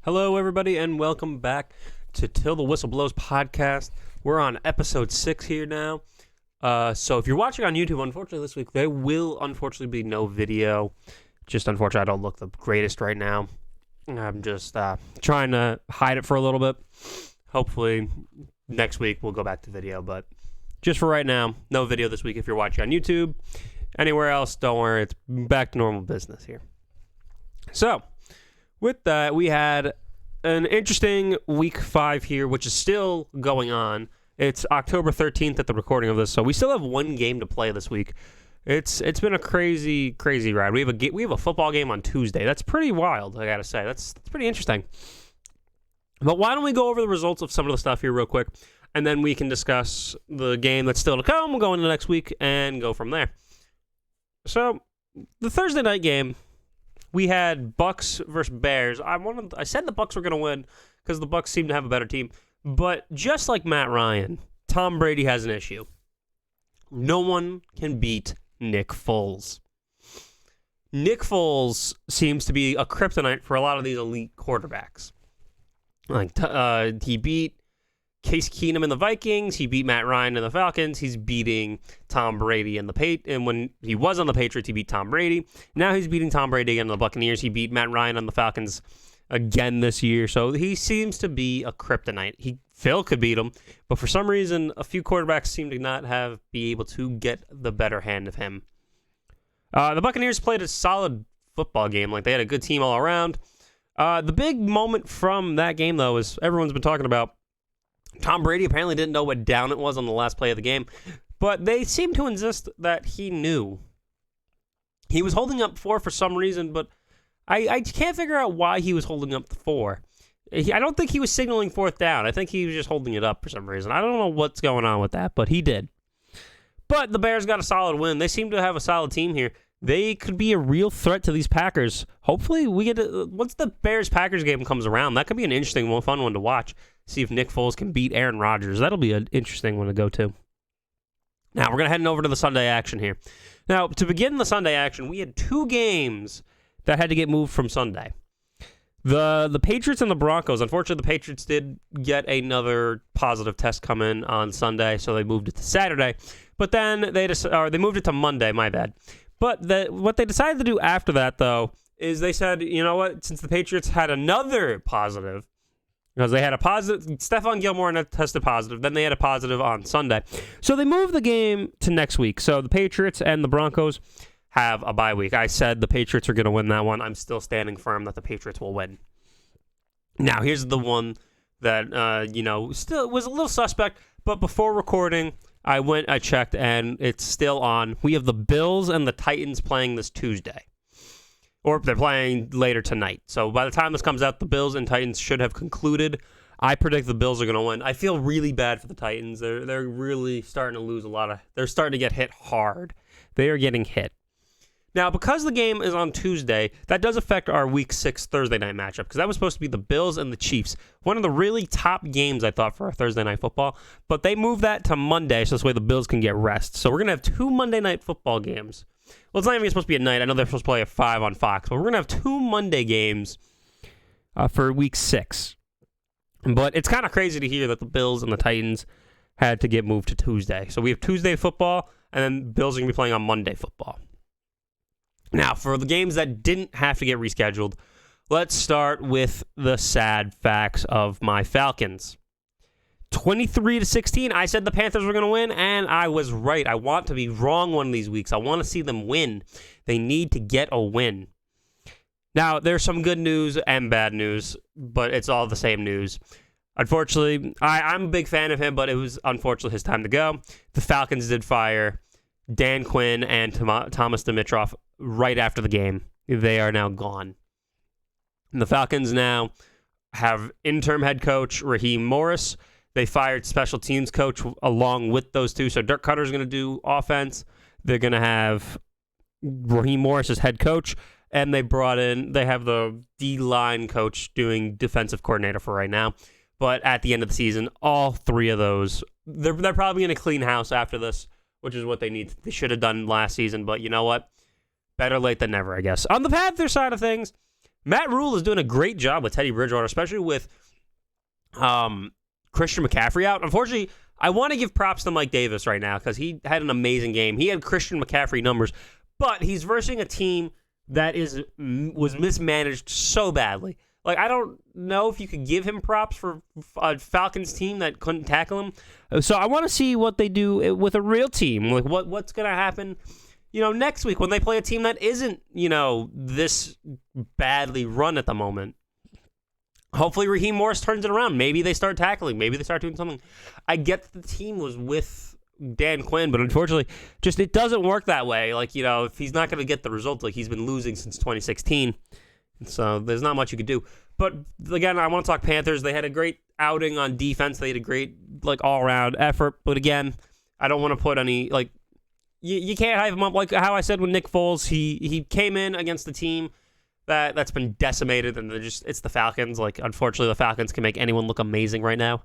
Hello, everybody, and welcome back to Till the Whistle Blows podcast. We're on episode 6 here now. So if you're watching on YouTube, unfortunately this week, there will unfortunately be no video. Just unfortunately, I don't look the greatest right now. I'm just trying to hide it for a little bit. Hopefully next week we'll go back to video, but just for right now, no video this week if you're watching on YouTube. Anywhere else, don't worry, it's back to normal business here. So, with that, we had an interesting week 5 here, which is still going on. It's October 13th at the recording of this, so we still have one game to play this week. It's been a crazy ride. We have a football game on Tuesday. That's pretty wild, I gotta say. That's pretty interesting. But why don't we go over the results of some of the stuff here real quick, and then we can discuss the game that's still to come. We'll go into next week and go from there. So, the Thursday night game, we had Bucks versus Bears. I said the Bucks were going to win because the Bucks seem to have a better team. But just like Matt Ryan, Tom Brady has an issue. No one can beat Nick Foles. Nick Foles seems to be a kryptonite for a lot of these elite quarterbacks. Like he beat Case Keenum in the Vikings. He beat Matt Ryan in the Falcons. He's beating Tom Brady in and when he was on the Patriots, he beat Tom Brady. Now he's beating Tom Brady again in the Buccaneers. He beat Matt Ryan on the Falcons again this year. So he seems to be a kryptonite. Phil could beat him, but for some reason, a few quarterbacks seem to not be able to get the better hand of him. The Buccaneers played a solid football game. Like, they had a good team all around. The big moment from that game, though, is everyone's been talking about Tom Brady apparently didn't know what down it was on the last play of the game, but they seem to insist that he knew. He was holding up 4 for some reason, but I can't figure out why he was holding up the 4. I don't think he was signaling 4th down. I think he was just holding it up for some reason. I don't know what's going on with that, but he did. But the Bears got a solid win. They seem to have a solid team here. They could be a real threat to these Packers. Hopefully, once the Bears-Packers game comes around, that could be an interesting, fun one to watch. See if Nick Foles can beat Aaron Rodgers. That'll be an interesting one to go to. Now, we're going to head over to the Sunday action here. Now, to begin the Sunday action, we had 2 games that had to get moved from Sunday. The Patriots and the Broncos. Unfortunately, the Patriots did get another positive test come in on Sunday, so they moved it to Saturday. But then they moved it to Monday, my bad. But what they decided to do after that, though, is they said, you know what, since the Patriots had another positive, because they had a positive, Stephon Gilmore tested positive, then they had a positive on Sunday. So they moved the game to next week. So the Patriots and the Broncos have a bye week. I said the Patriots are going to win that one. I'm still standing firm that the Patriots will win. Now, here's the one that, still was a little suspect, but before recording, I checked, and it's still on. We have the Bills and the Titans playing this Tuesday. Or they're playing later tonight. So by the time this comes out, the Bills and Titans should have concluded. I predict the Bills are going to win. I feel really bad for the Titans. They're really starting to lose they're starting to get hit hard. They are getting hit. Now, because the game is on Tuesday, that does affect our Week 6 Thursday night matchup, because that was supposed to be the Bills and the Chiefs. One of the really top games, I thought, for our Thursday night football. But they moved that to Monday, so this way the Bills can get rest. So we're going to have 2 Monday night football games. Well, it's not even supposed to be at night. I know they're supposed to play at 5 on Fox, but we're going to have 2 Monday games for Week 6. But it's kind of crazy to hear that the Bills and the Titans had to get moved to Tuesday. So we have Tuesday football, and then Bills are going to be playing on Monday football. Now, for the games that didn't have to get rescheduled, let's start with the sad facts of my Falcons. 23-16, I said the Panthers were going to win, and I was right. I want to be wrong one of these weeks. I want to see them win. They need to get a win. Now, there's some good news and bad news, but it's all the same news. Unfortunately, I'm a big fan of him, but it was unfortunately his time to go. The Falcons did fire Dan Quinn and Thomas Dimitroff right after the game. They are now gone. And the Falcons now have interim head coach Raheem Morris. They fired special teams coach along with those two. So Dirk Cutter's going to do offense. They're going to have Raheem Morris as head coach. And they have the D-line coach doing defensive coordinator for right now. But at the end of the season, all 3 of those, they're probably going to clean house after this, which is what they need. They should have done last season. But you know what? Better late than never, I guess. On the Panthers side of things, Matt Rule is doing a great job with Teddy Bridgewater, especially with Christian McCaffrey out. Unfortunately, I want to give props to Mike Davis right now because he had an amazing game. He had Christian McCaffrey numbers, but he's versing a team that was mismanaged so badly. Like, I don't know if you could give him props for a Falcons team that couldn't tackle him. So I want to see what they do with a real team. Like, what's going to happen, next week when they play a team that isn't, this badly run at the moment. Hopefully Raheem Morris turns it around. Maybe they start tackling. Maybe they start doing something. I get that the team was with Dan Quinn, but unfortunately, just it doesn't work that way. Like, if he's not going to get the results, like he's been losing since 2016. So there's not much you could do. But again, I want to talk Panthers. They had a great outing on defense. They had a great, all-around effort. But again, I don't want to put any, you can't hype him up. Like how I said with Nick Foles, he came in against the team that's been decimated, and it's the Falcons. Like, unfortunately, the Falcons can make anyone look amazing right now.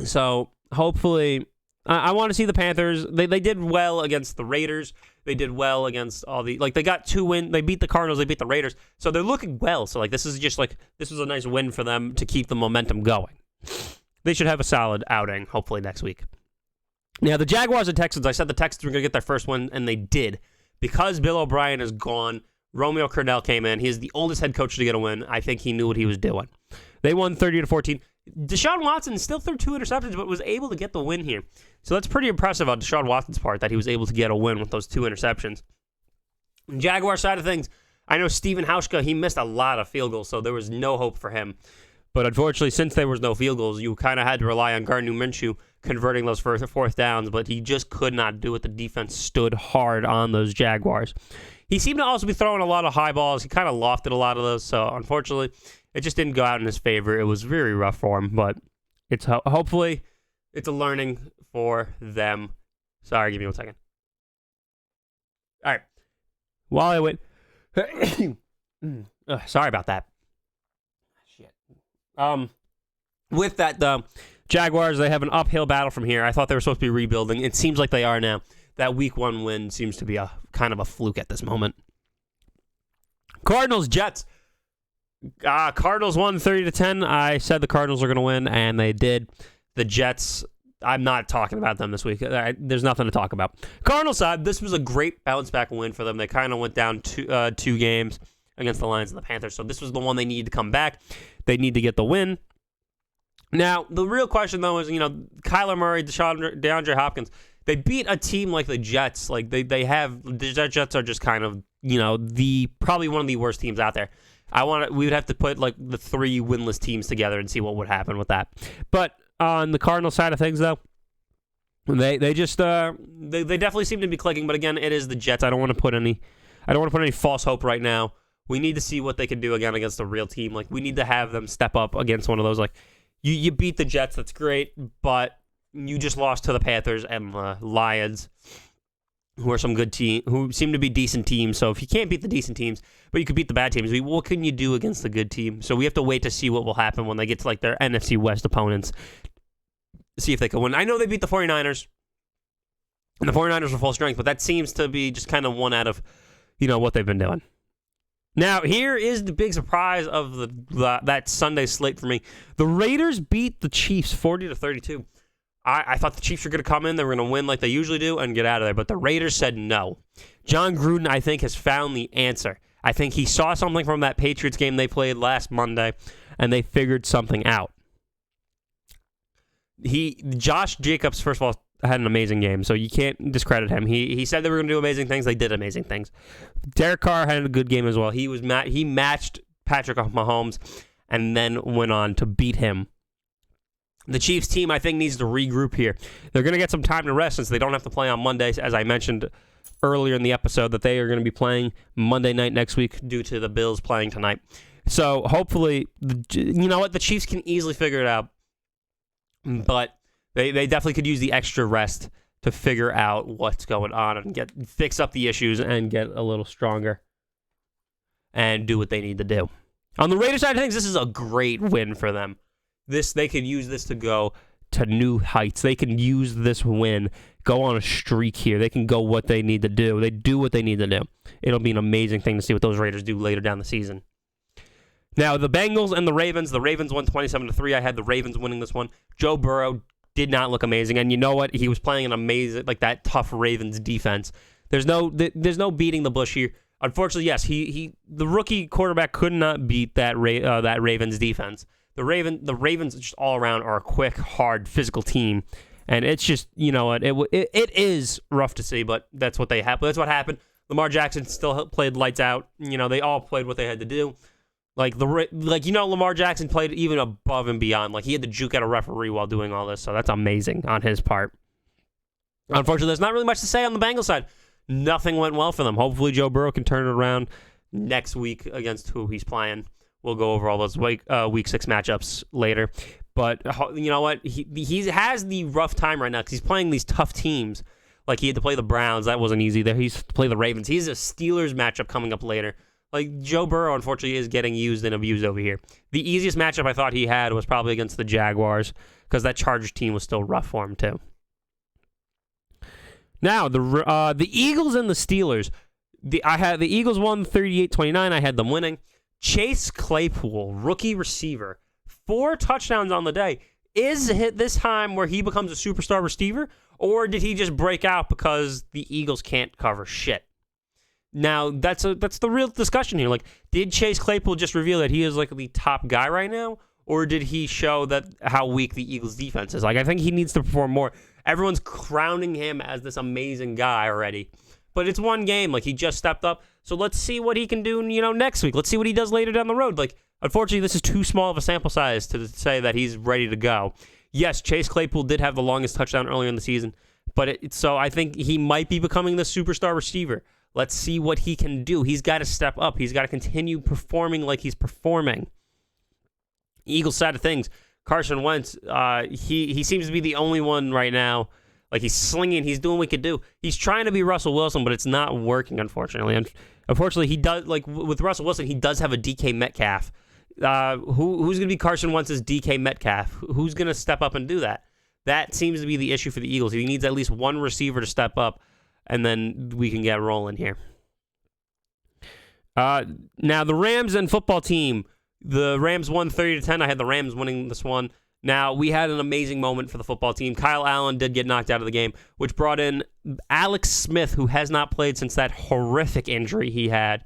So hopefully, I want to see the Panthers. They did well against the Raiders. They did well against all the, they got 2 wins. They beat the Cardinals. They beat the Raiders. So they're looking well. So, this is just, this was a nice win for them to keep the momentum going. They should have a solid outing, hopefully, next week. Now, the Jaguars and Texans, I said the Texans were going to get their first win, and they did. Because Bill O'Brien is gone, Romeo Crennel came in. He is the oldest head coach to get a win. I think he knew what he was doing. They won 30-14. Deshaun Watson still threw 2 interceptions, but was able to get the win here. So that's pretty impressive on Deshaun Watson's part that he was able to get a win with those 2 interceptions. Jaguar side of things, I know Steven Hauschka, he missed a lot of field goals, so there was no hope for him. But unfortunately, since there was no field goals, you kind of had to rely on Gardner Minshew converting those fourth downs, but he just could not do it. The defense stood hard on those Jaguars. He seemed to also be throwing a lot of high balls. He kind of lofted a lot of those, so unfortunately, it just didn't go out in his favor. It was very rough for him, but it's hopefully it's a learning for them. Sorry, give me 1 second. All right. While I wait, sorry about that. Shit. With that, the Jaguars, they have an uphill battle from here. I thought they were supposed to be rebuilding. It seems like they are now. That week 1 win seems to be a kind of a fluke at this moment. Cardinals, Jets. Cardinals won 30-10. I said the Cardinals were going to win, and they did. The Jets, I'm not talking about them this week. There's nothing to talk about. Cardinals side, this was a great bounce-back win for them. They kind of went down 2 games against the Lions and the Panthers, so this was the one they needed to come back. They need to get the win. Now, the real question, though, is, Kyler Murray, DeAndre Hopkins, they beat a team like the Jets. The Jets are just kind of, probably one of the worst teams out there. We would have to put the 3 winless teams together and see what would happen with that. But on the Cardinals side of things, though, they definitely seem to be clicking. But again, it is the Jets. I don't want to put any false hope right now. We need to see what they can do again against a real team. We need to have them step up against one of those. You beat the Jets, that's great, but you just lost to the Panthers and the Lions, who are some good team, who seem to be decent teams. So if you can't beat the decent teams, but you could beat the bad teams, what can you do against the good team? So we have to wait to see what will happen when they get to their NFC West opponents. See if they can win. I know they beat the 49ers, and the 49ers were full strength, but that seems to be just kind of one out of what they've been doing. Now, here is the big surprise of that Sunday slate for me. The Raiders beat the Chiefs 40-32. I thought the Chiefs were going to come in, they were going to win like they usually do, and get out of there. But the Raiders said no. John Gruden, I think, has found the answer. I think he saw something from that Patriots game they played last Monday, and they figured something out. Josh Jacobs, first of all, had an amazing game, so you can't discredit him. He said they were going to do amazing things. They did amazing things. Derek Carr had a good game as well. He matched Patrick Mahomes and then went on to beat him. The Chiefs team, I think, needs to regroup here. They're going to get some time to rest since they don't have to play on Mondays, as I mentioned earlier in the episode, that they are going to be playing Monday night next week due to the Bills playing tonight. So hopefully, the Chiefs can easily figure it out, but they definitely could use the extra rest to figure out what's going on and fix up the issues and get a little stronger and do what they need to do. On the Raiders side of things, this is a great win for them. They could use this to go to new heights. They can use this win go on a streak here. They can go what they need to do. They do what they need to do. It'll be an amazing thing to see what those Raiders do later down the season. Now, the Bengals and the Ravens won 27-3. I had the Ravens winning this one. Joe Burrow did not look amazing, and you know what? He was playing an amazing, like that tough Ravens defense. There's no beating the bush here. Unfortunately, yes, the rookie quarterback could not beat that Ravens defense. The Ravens just all around are a quick, hard, physical team. And it's just, you know what, it is rough to see, but that's what that's what happened. Lamar Jackson still played lights out. You know, they all played what they had to do. Lamar Jackson played even above and beyond. Like, he had to juke at a referee while doing all this, so that's amazing on his part. Unfortunately, there's not really much to say on the Bengals side. Nothing went well for them. Hopefully, Joe Burrow can turn it around next week against who he's playing. We'll go over all those week 6 matchups later. But you know what? He has the rough time right now because he's playing these tough teams. Like, he had to play the Browns. That wasn't easy. There, he's to play the Ravens. He has a Steelers matchup coming up later. Like, Joe Burrow, unfortunately, is getting used and abused over here. The easiest matchup I thought he had was probably against the Jaguars because that Chargers team was still rough for him, too. Now, the Eagles and the Steelers. The Eagles won 38-29. I had them winning. Chase Claypool, rookie receiver, 4 touchdowns on the day. Is it this time where he becomes a superstar receiver, or did he just break out because the Eagles can't cover shit? Now, that's the real discussion here. Like, did Chase Claypool just reveal that he is like the top guy right now, or did he show that how weak the Eagles defense is? Like, I think he needs to perform more. Everyone's crowning him as this amazing guy already. But it's one game. Like, he just stepped up. So let's see what he can do, next week. Let's see what he does later down the road. Like, unfortunately, this is too small of a sample size to say that he's ready to go. Yes, Chase Claypool did have the longest touchdown earlier in the season. But so I think he might be becoming the superstar receiver. Let's see what he can do. He's got to step up. He's got to continue performing like he's performing. Eagles side of things, Carson Wentz, he seems to be the only one right now. Like, he's slinging, he's doing what he could do. He's trying to be Russell Wilson, but it's not working, unfortunately. And unfortunately, he does, like, with Russell Wilson, he does have a DK Metcalf. Who's going to be Carson Wentz's DK Metcalf? Who's going to step up and do that? That seems to be the issue for the Eagles. He needs at least one receiver to step up, and then we can get rolling here. Now, the Rams and football team. The Rams won 30-10. I had the Rams winning this one. Now, we had an amazing moment for the football team. Kyle Allen did get knocked out of the game, which brought in Alex Smith, who has not played since that horrific injury he had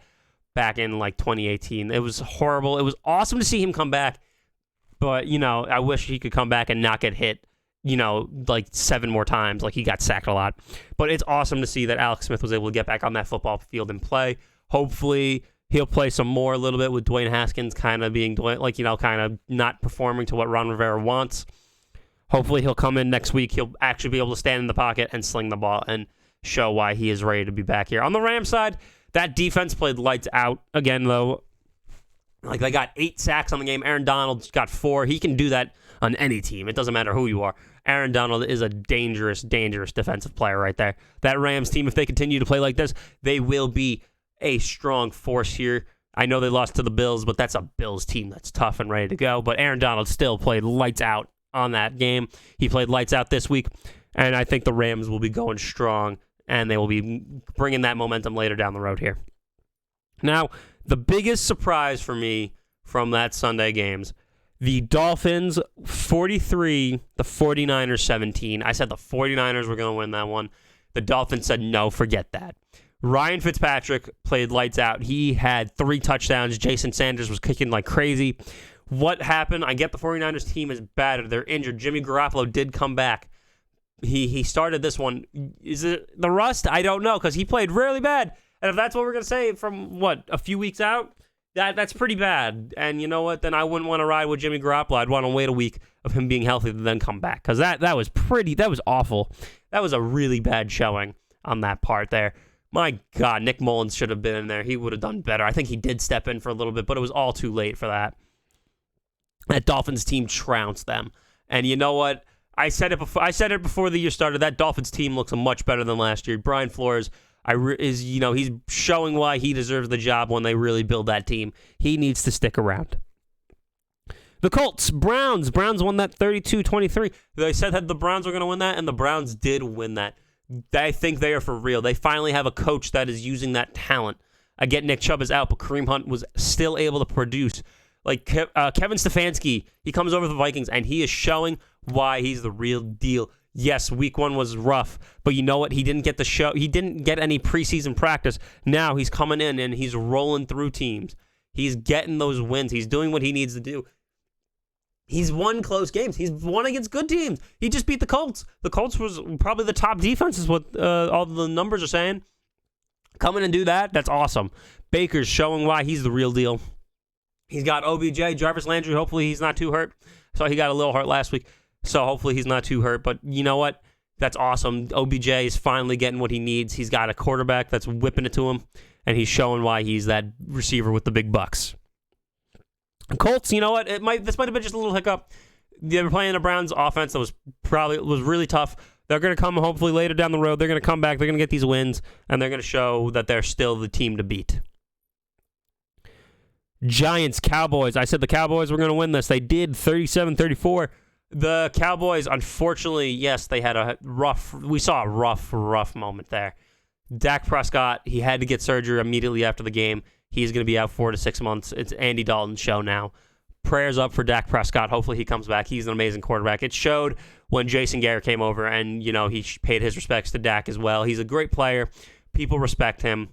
back in, 2018. It was horrible. It was awesome to see him come back, but, I wish he could come back and not get hit, 7 more times. Like, he got sacked a lot. But it's awesome to see that Alex Smith was able to get back on that football field and play. Hopefully, he'll play some more a little bit with Dwayne Haskins kind of being, kind of not performing to what Ron Rivera wants. Hopefully he'll come in next week. He'll actually be able to stand in the pocket and sling the ball and show why he is ready to be back here. On the Rams side, that defense played lights out again, though. Like, they got 8 sacks on the game. Aaron Donald got 4. He can do that on any team. It doesn't matter who you are. Aaron Donald is a dangerous, dangerous defensive player right there. That Rams team, if they continue to play like this, they will be a strong force here. I know they lost to the Bills, but that's a Bills team that's tough and ready to go. But Aaron Donald still played lights out on that game. He played lights out this week, and I think the Rams will be going strong, and they will be bringing that momentum later down the road here. Now, the biggest surprise for me from that Sunday games, the Dolphins 43, the 49ers 17. I said the 49ers were going to win that one. The Dolphins said, no, forget that. Ryan Fitzpatrick played lights out. He had 3 touchdowns. Jason Sanders was kicking like crazy. What happened? I get the 49ers team is battered. They're injured. Jimmy Garoppolo did come back. He started this one. Is it the rust? I don't know, because he played really bad. And if that's what we're going to say from, a few weeks out, that's pretty bad. And you know what? Then I wouldn't want to ride with Jimmy Garoppolo. I'd want to wait a week of him being healthy to then come back, because that was awful. That was a really bad showing on that part there. My God, Nick Mullins should have been in there. He would have done better. I think he did step in for a little bit, but it was all too late for that. That Dolphins team trounced them. And you know what? I said it before the year started. That Dolphins team looks much better than last year. Brian Flores he's showing why he deserves the job when they really build that team. He needs to stick around. The Colts, Browns won that 32-23. They said that the Browns were going to win that, and the Browns did win that. I think they are for real. They finally have a coach that is using that talent. I get Nick Chubb is out, but Kareem Hunt was still able to produce. Like Kevin Stefanski, he comes over to the Vikings, and he is showing why he's the real deal. Yes, week 1 was rough, but you know what? He didn't get He didn't get any preseason practice. Now he's coming in, and he's rolling through teams. He's getting those wins. He's doing what he needs to do. He's won close games. He's won against good teams. He just beat the Colts. The Colts was probably the top defense is what all the numbers are saying. Come in and do that, that's awesome. Baker's showing why he's the real deal. He's got OBJ, Jarvis Landry. Hopefully he's not too hurt. So he got a little hurt last week. So hopefully he's not too hurt. But you know what? That's awesome. OBJ is finally getting what he needs. He's got a quarterback that's whipping it to him. And he's showing why he's that receiver with the big bucks. Colts, you know what? This might have been just a little hiccup. They were playing the Browns offense that was really tough. They're going to come hopefully later down the road. They're going to come back. They're going to get these wins, and they're going to show that they're still the team to beat. Giants, Cowboys. I said the Cowboys were going to win this. They did, 37-34. The Cowboys, unfortunately, yes, they had we saw a rough moment there. Dak Prescott, he had to get surgery immediately after the game. He's going to be out 4 to 6 months. It's Andy Dalton's show now. Prayers up for Dak Prescott. Hopefully he comes back. He's an amazing quarterback. It showed when Jason Garrett came over, and he paid his respects to Dak as well. He's a great player. People respect him.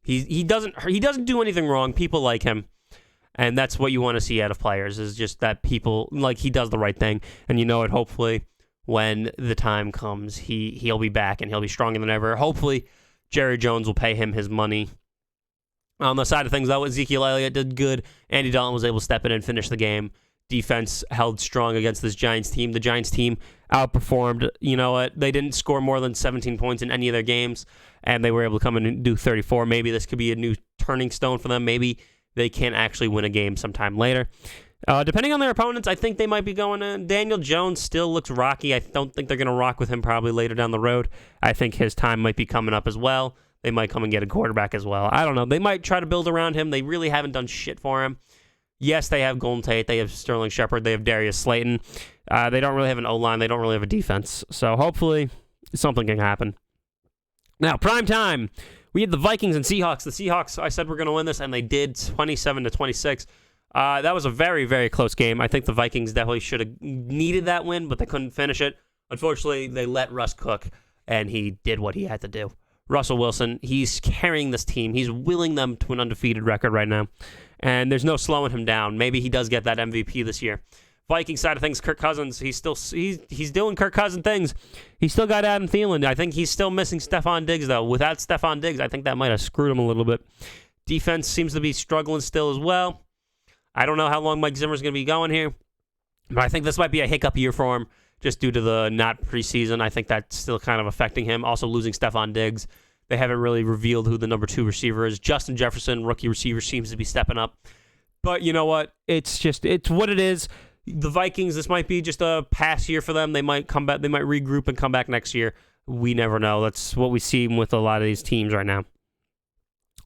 He doesn't do anything wrong. People like him. And that's what you want to see out of players, is just that people, like, he does the right thing. And hopefully when the time comes, he'll be back and he'll be stronger than ever. Hopefully Jerry Jones will pay him his money. On the side of things, though, Ezekiel Elliott did good. Andy Dalton was able to step in and finish the game. Defense held strong against this Giants team. The Giants team outperformed. You know what? They didn't score more than 17 points in any of their games, and they were able to come in and do 34. Maybe this could be a new turning stone for them. Maybe they can actually win a game sometime later. Depending on their opponents, I think they might be going in. Daniel Jones still looks rocky. I don't think they're going to rock with him probably later down the road. I think his time might be coming up as well. They might come and get a quarterback as well. I don't know. They might try to build around him. They really haven't done shit for him. Yes, they have Golden Tate. They have Sterling Shepard. They have Darius Slayton. They don't really have an O-line. They don't really have a defense. So hopefully something can happen. Now, prime time. We had the Vikings and Seahawks. The Seahawks, I said we're going to win this, and they did, 27-26. That was a very, very close game. I think the Vikings definitely should have needed that win, but they couldn't finish it. Unfortunately, they let Russ cook, and he did what he had to do. Russell Wilson, he's carrying this team. He's willing them to an undefeated record right now, and there's no slowing him down. Maybe he does get that MVP this year. Viking side of things, Kirk Cousins, he's doing Kirk Cousins things. He's still got Adam Thielen. I think he's still missing Stephon Diggs, though. Without Stephon Diggs, I think that might have screwed him a little bit. Defense seems to be struggling still as well. I don't know how long Mike Zimmer's going to be going here, but I think this might be a hiccup year for him just due to the not preseason. I think that's still kind of affecting him. Also losing Stephon Diggs. They haven't really revealed who the number 2 receiver is. Justin Jefferson, rookie receiver, seems to be stepping up. But you know what? It's what it is. The Vikings, this might be just a pass year for them. They might come back. They might regroup and come back next year. We never know. That's what we see with a lot of these teams right now.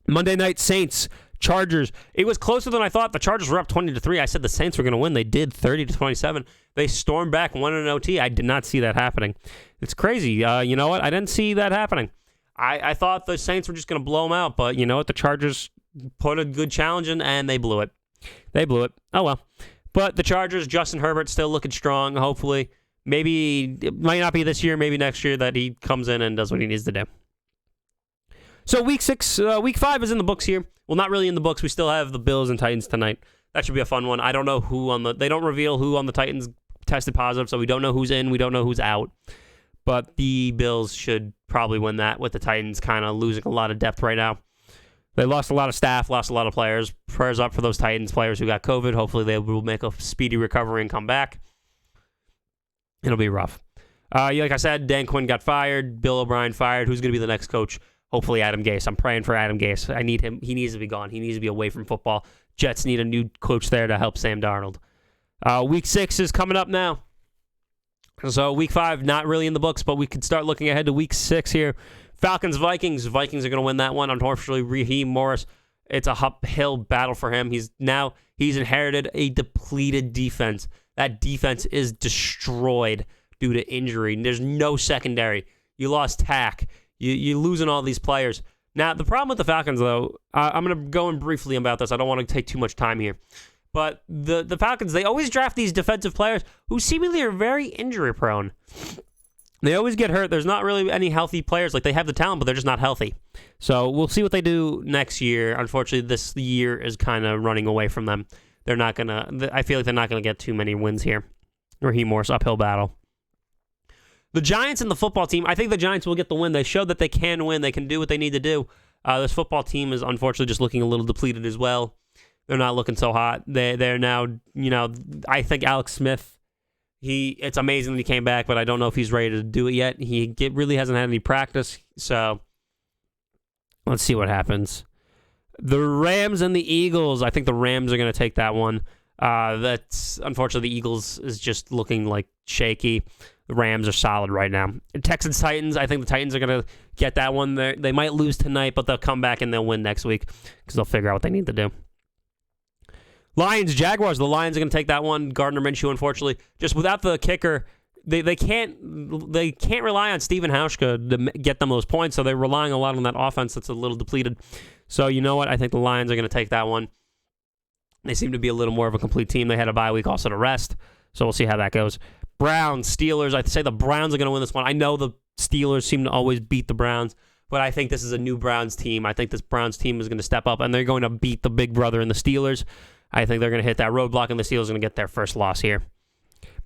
Monday night, Saints, Chargers. It was closer than I thought. The Chargers were up 20-3. I said the Saints were going to win. They did, 30-27. They stormed back, won in OT. I did not see that happening. It's crazy. You know what? I didn't see that happening. I thought the Saints were just going to blow them out, but you know what? The Chargers put a good challenge in, and they blew it. Oh, well. But the Chargers, Justin Herbert, still looking strong, hopefully. Maybe it might not be this year, maybe next year that he comes in and does what he needs to do. So week 5 is in the books here. Well, not really in the books. We still have the Bills and Titans tonight. That should be a fun one. I don't know they don't reveal who on the Titans tested positive, so we don't know who's in, we don't know who's out. But the Bills should probably win that, with the Titans kind of losing a lot of depth right now. They lost a lot of staff, lost a lot of players. Prayers up for those Titans players who got COVID. Hopefully they will make a speedy recovery and come back. It'll be rough. Like I said, Dan Quinn got fired. Bill O'Brien fired. Who's going to be the next coach? Hopefully Adam Gase. I'm praying for Adam Gase. I need him. He needs to be gone. He needs to be away from football. Jets need a new coach there to help Sam Darnold. Week 6 is coming up now. So week 5, not really in the books, but we could start looking ahead to week 6 here. Falcons, Vikings. Vikings are going to win that one. Unfortunately, Raheem Morris, it's a uphill battle for him. He's inherited a depleted defense. That defense is destroyed due to injury. There's no secondary. You lost Tack. You're losing all these players. Now, the problem with the Falcons, though, I'm going to go in briefly about this. I don't want to take too much time here. But the Falcons, they always draft these defensive players who seemingly are very injury-prone. They always get hurt. There's not really any healthy players. Like, they have the talent, but they're just not healthy. So we'll see what they do next year. Unfortunately, this year is kind of running away from them. They're not going to... I feel like they're not going to get too many wins here. Raheem Morris, uphill battle. The Giants and the football team, I think the Giants will get the win. They showed that they can win. They can do what they need to do. This football team is unfortunately just looking a little depleted as well. They're not looking so hot. They're now, I think Alex Smith, it's amazing that he came back, but I don't know if he's ready to do it yet. He really hasn't had any practice, so let's see what happens. The Rams and the Eagles, I think the Rams are going to take that one. That's unfortunately the Eagles is just looking like shaky. The Rams are solid right now. Texans Titans, I think the Titans are going to get that one. They might lose tonight, but they'll come back and they'll win next week because they'll figure out what they need to do. Lions Jaguars, the Lions are going to take that one. Gardner Minshew, unfortunately, just without the kicker, they can't rely on Steven Hauschka to get them those points, so they're relying a lot on that offense that's a little depleted. So you know what? I think the Lions are going to take that one. They seem to be a little more of a complete team. They had a bye week also to rest, so we'll see how that goes. Browns, Steelers, I'd say the Browns are going to win this one. I know the Steelers seem to always beat the Browns, but I think this is a new Browns team. I think this Browns team is going to step up, and they're going to beat the big brother in the Steelers. I think they're going to hit that roadblock, and the Steelers are going to get their first loss here.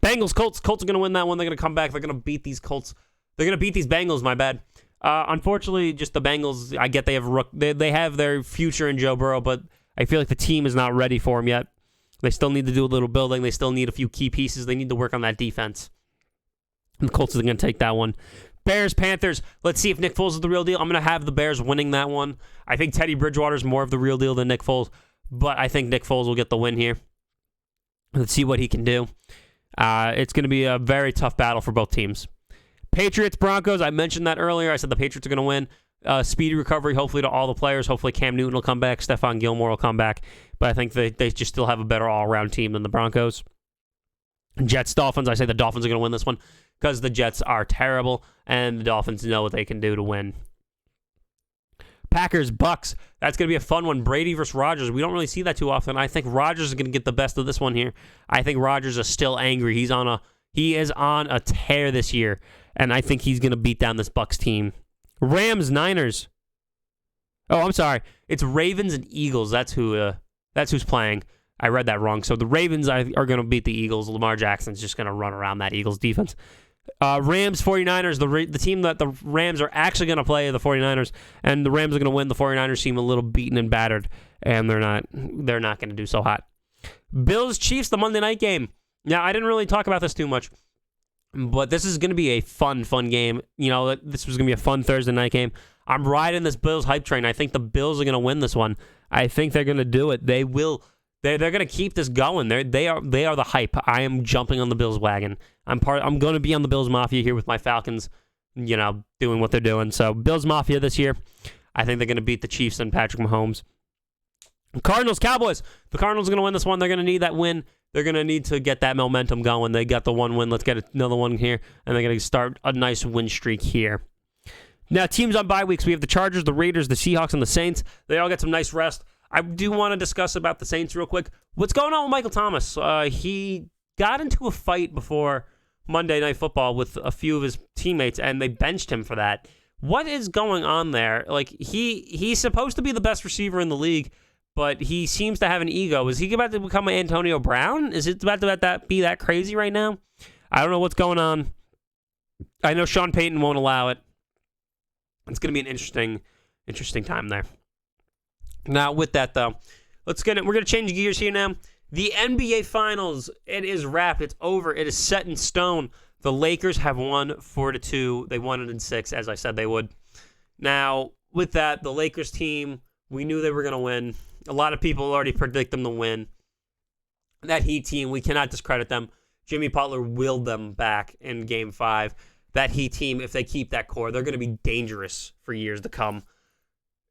Bengals, Colts. Colts are going to win that one. They're going to come back. They're going to beat these Colts. They're going to beat these Bengals, my bad. Unfortunately, just the Bengals, I get they have their future in Joe Burrow, but I feel like the team is not ready for him yet. They still need to do a little building. They still need a few key pieces. They need to work on that defense. And the Colts are going to take that one. Bears, Panthers. Let's see if Nick Foles is the real deal. I'm going to have the Bears winning that one. I think Teddy Bridgewater is more of the real deal than Nick Foles, but I think Nick Foles will get the win here. Let's see what he can do. It's going to be a very tough battle for both teams. Patriots, Broncos. I mentioned that earlier. I said the Patriots are going to win. Speedy recovery, hopefully, to all the players. Hopefully, Cam Newton will come back. Stephon Gilmore will come back. But I think they just still have a better all-around team than the Broncos. Jets, Dolphins. I say the Dolphins are going to win this one because the Jets are terrible, and the Dolphins know what they can do to win. Packers, Bucks. That's going to be a fun one. Brady versus Rodgers. We don't really see that too often. I think Rodgers is going to get the best of this one here. I think Rodgers is still angry. He is on a tear this year, and I think he's going to beat down this Bucks team. Rams, Niners. Oh, I'm sorry. It's Ravens and Eagles. That's who's playing. I read that wrong. So the Ravens are going to beat the Eagles. Lamar Jackson's just going to run around that Eagles defense. Rams, 49ers. The team that the Rams are actually going to play are the 49ers, and the Rams are going to win. The 49ers seem a little beaten and battered, and they're not going to do so hot. Bills, Chiefs, the Monday night game. Now, I didn't really talk about this too much, but this is going to be a fun game. You know, this was going to be a fun Thursday night game. I'm riding this Bills hype train. I think the Bills are going to win this one. I think they're going to do it. They will. They're going to keep this going. They are the hype. I am jumping on the Bills wagon. I'm going to be on the Bills Mafia here with my Falcons, doing what they're doing. So Bills Mafia this year. I think they're going to beat the Chiefs and Patrick Mahomes. Cardinals, Cowboys. The Cardinals are going to win this one. They're going to need that win. They're going to need to get that momentum going. They got the one win. Let's get another one here. And they're going to start a nice win streak here. Now, teams on bye weeks. We have the Chargers, the Raiders, the Seahawks, and the Saints. They all get some nice rest. I do want to discuss about the Saints real quick. What's going on with Michael Thomas? He got into a fight before Monday Night Football with a few of his teammates, and they benched him for that. What is going on there? Like, he's supposed to be the best receiver in the league, but he seems to have an ego. Is he about to become an Antonio Brown? Is it about to be that crazy right now? I don't know what's going on. I know Sean Payton won't allow it. It's going to be an interesting time there. Now, with that, though, we're going to change gears here now. The NBA Finals, it is wrapped. It's over. It is set in stone. The Lakers have won 4-2. They won it in 6, as I said they would. Now, with that, the Lakers team, we knew they were going to win. A lot of people already predict them to win. That Heat team, we cannot discredit them. Jimmy Butler willed them back in Game 5. That Heat team, if they keep that core, they're going to be dangerous for years to come.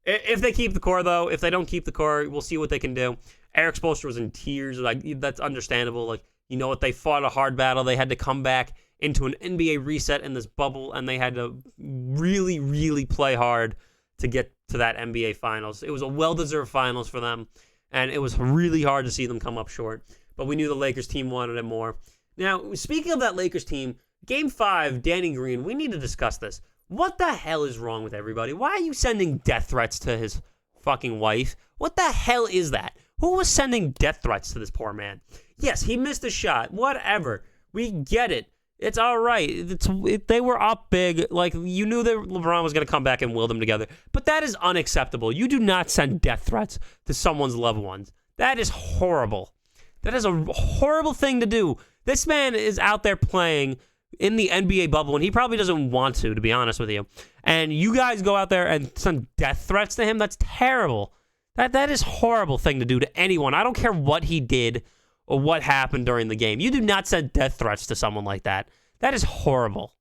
If they keep the core, though, if they don't keep the core, we'll see what they can do. Eric Spoelstra was in tears. Like, that's understandable. Like, you know what? They fought a hard battle. They had to come back into an NBA reset in this bubble, and they had to really, really play hard to get to that NBA Finals. It was a well-deserved Finals for them, and it was really hard to see them come up short. But we knew the Lakers team wanted it more. Now, speaking of that Lakers team, Game 5, Danny Green, we need to discuss this. What the hell is wrong with everybody? Why are you sending death threats to his fucking wife? What the hell is that? Who was sending death threats to this poor man? Yes, he missed a shot. Whatever. We get it. It's all right. They were up big. Like, you knew that LeBron was going to come back and will them together. But that is unacceptable. You do not send death threats to someone's loved ones. That is horrible. That is a horrible thing to do. This man is out there playing in the NBA bubble, and he probably doesn't want to be honest with you. And you guys go out there and send death threats to him? That's terrible. That is a horrible thing to do to anyone. I don't care what he did or what happened during the game. You do not send death threats to someone like that. That is horrible.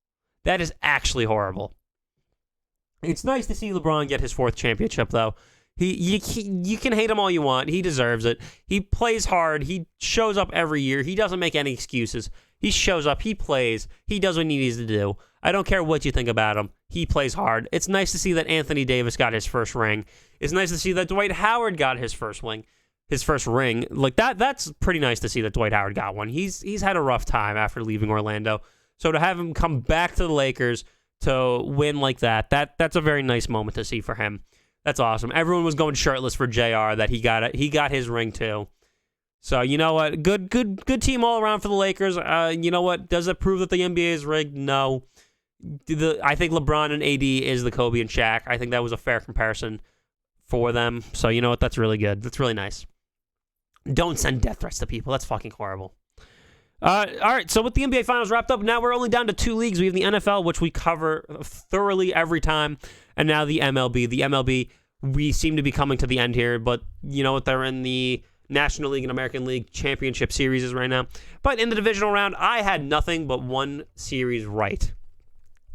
That is actually horrible. It's nice to see LeBron get his 4th championship, though. You can hate him all you want. He deserves it. He plays hard. He shows up every year. He doesn't make any excuses. He shows up. He plays. He does what he needs to do. I don't care what you think about him. He plays hard. It's nice to see that Anthony Davis got his first ring. It's nice to see that Dwight Howard got his first ring. Like that's pretty nice to see that Dwight Howard got one. He's had a rough time after leaving Orlando. So to have him come back to the Lakers to win like that's a very nice moment to see for him. That's awesome. Everyone was going shirtless for JR that he got his ring too. So you know what? Good team all around for the Lakers. You know what? Does it prove that the NBA is rigged? No. I think LeBron and AD is the Kobe and Shaq. I think that was a fair comparison for them. So you know what? That's really good. That's really nice. Don't send death threats to people. That's fucking horrible. All right, so with the NBA Finals wrapped up, now we're only down to 2 leagues. We have the NFL, which we cover thoroughly every time, and now the MLB. The MLB, we seem to be coming to the end here, but you know what? They're in the National League and American League Championship Series right now. But in the divisional round, I had nothing but one series right.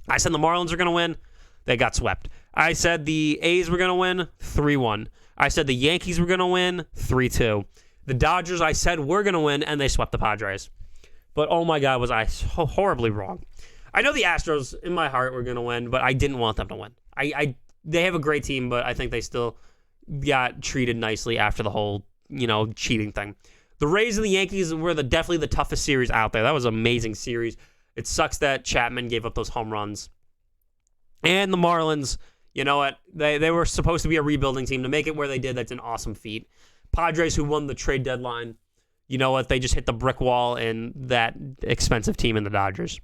I said the Marlins are going to win. They got swept. I said the A's were going to win, 3-1. I said the Yankees were going to win, 3-2. The Dodgers, I said, were going to win, and they swept the Padres. But, oh my God, was I so horribly wrong. I know the Astros, in my heart, were going to win, but I didn't want them to win. They have a great team, but I think they still got treated nicely after the whole, cheating thing. The Rays and the Yankees were definitely the toughest series out there. That was an amazing series. It sucks that Chapman gave up those home runs. And the Marlins, you know what? They were supposed to be a rebuilding team. To make it where they did, that's an awesome feat. Padres, who won the trade deadline, you know what? They just hit the brick wall in that expensive team in the Dodgers.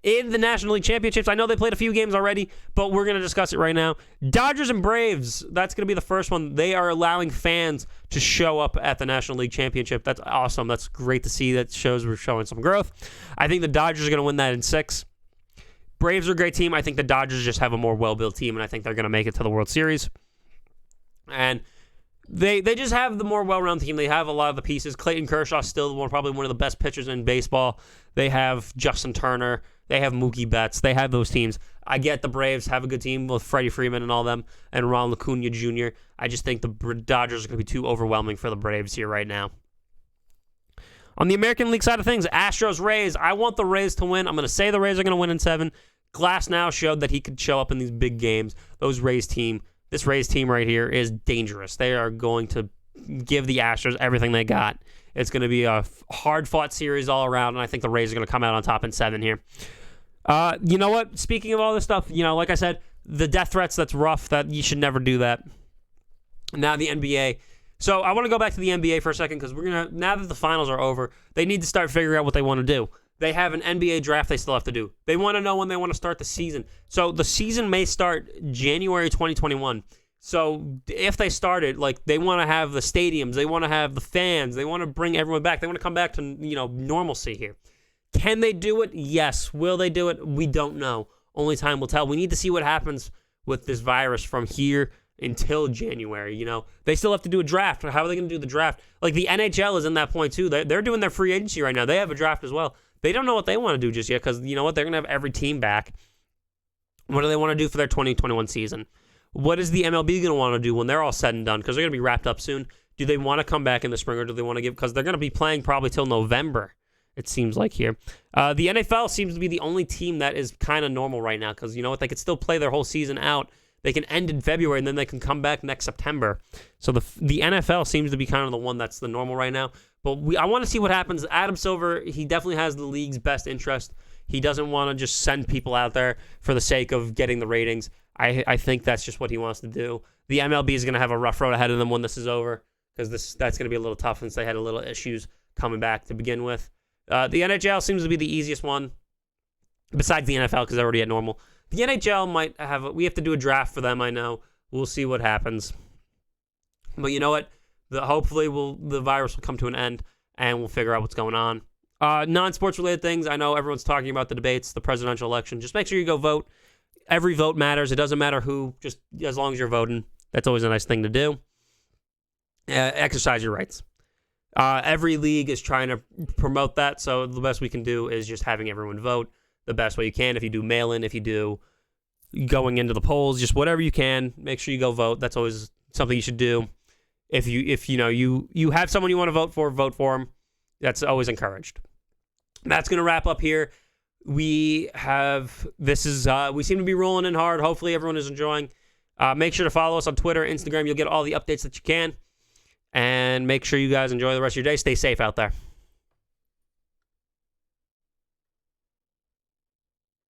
In the National League Championships, I know they played a few games already, but we're going to discuss it right now. Dodgers and Braves, that's going to be the first one. They are allowing fans to show up at the National League Championship. That's awesome. That's great to see. That shows we're showing some growth. I think the Dodgers are going to win that in 6. Braves are a great team. I think the Dodgers just have a more well-built team, and I think they're going to make it to the World Series. And They just have the more well-rounded team. They have a lot of the pieces. Clayton Kershaw still probably one of the best pitchers in baseball. They have Justin Turner. They have Mookie Betts. They have those teams. I get the Braves have a good team with Freddie Freeman and all them and Ronald Acuna Jr. I just think the Dodgers are going to be too overwhelming for the Braves here right now. On the American League side of things, Astros, Rays. I want the Rays to win. I'm going to say the Rays are going to win in 7. Glass now showed that he could show up in these big games. This Rays team right here is dangerous. They are going to give the Astros everything they got. It's going to be a hard-fought series all around, and I think the Rays are going to come out on top in 7 here. You know what? Speaking of all this stuff, like I said, the death threats, that's rough. That you should never do that. Now the NBA. So I want to go back to the NBA for a second because now that the finals are over, they need to start figuring out what they want to do. They have an NBA draft they still have to do. They want to know when they want to start the season. So the season may start January 2021. So if they started, they want to have the stadiums, they want to have the fans, they want to bring everyone back. They want to come back to, normalcy here. Can they do it? Yes. Will they do it? We don't know. Only time will tell. We need to see what happens with this virus from here until January. They still have to do a draft. How are they going to do the draft? The NHL is in that point too. They're doing their free agency right now. They have a draft as well. They don't know what they want to do just yet because, you know what, they're going to have every team back. What do they want to do for their 2021 season? What is the MLB going to want to do when they're all said and done? Because they're going to be wrapped up soon. Do they want to come back in the spring or do they want to because they're going to be playing probably till November. it seems like here. The NFL seems to be the only team that is kind of normal right now because you know what? They could still play their whole season out. They can end in February, and then they can come back next September. So the NFL seems to be kind of the one that's the normal right now. But I want to see what happens. Adam Silver, he definitely has the league's best interest. He doesn't want to just send people out there for the sake of getting the ratings. I think that's just what he wants to do. The MLB is going to have a rough road ahead of them when this is over because that's going to be a little tough since they had a little issues coming back to begin with. The NHL seems to be the easiest one besides the NFL because they're already at normal. The NHL might have we have to do a draft for them, I know. We'll see what happens. But you know what? Hopefully the virus will come to an end and we'll figure out what's going on. Non-sports related things. I know everyone's talking about the debates, the presidential election. Just make sure you go vote. Every vote matters. It doesn't matter who, just as long as you're voting. That's always a nice thing to do. Exercise your rights. Every league is trying to promote that, so the best we can do is just having everyone vote the best way you can. If you do mail-in, if you do going into the polls, just whatever you can, make sure you go vote. That's always something you should do. If you have someone you want to vote for them. That's always encouraged. That's going to wrap up here. We seem to be rolling in hard. Hopefully everyone is enjoying. Make sure to follow us on Twitter, Instagram. You'll get all the updates that you can. And make sure you guys enjoy the rest of your day. Stay safe out there.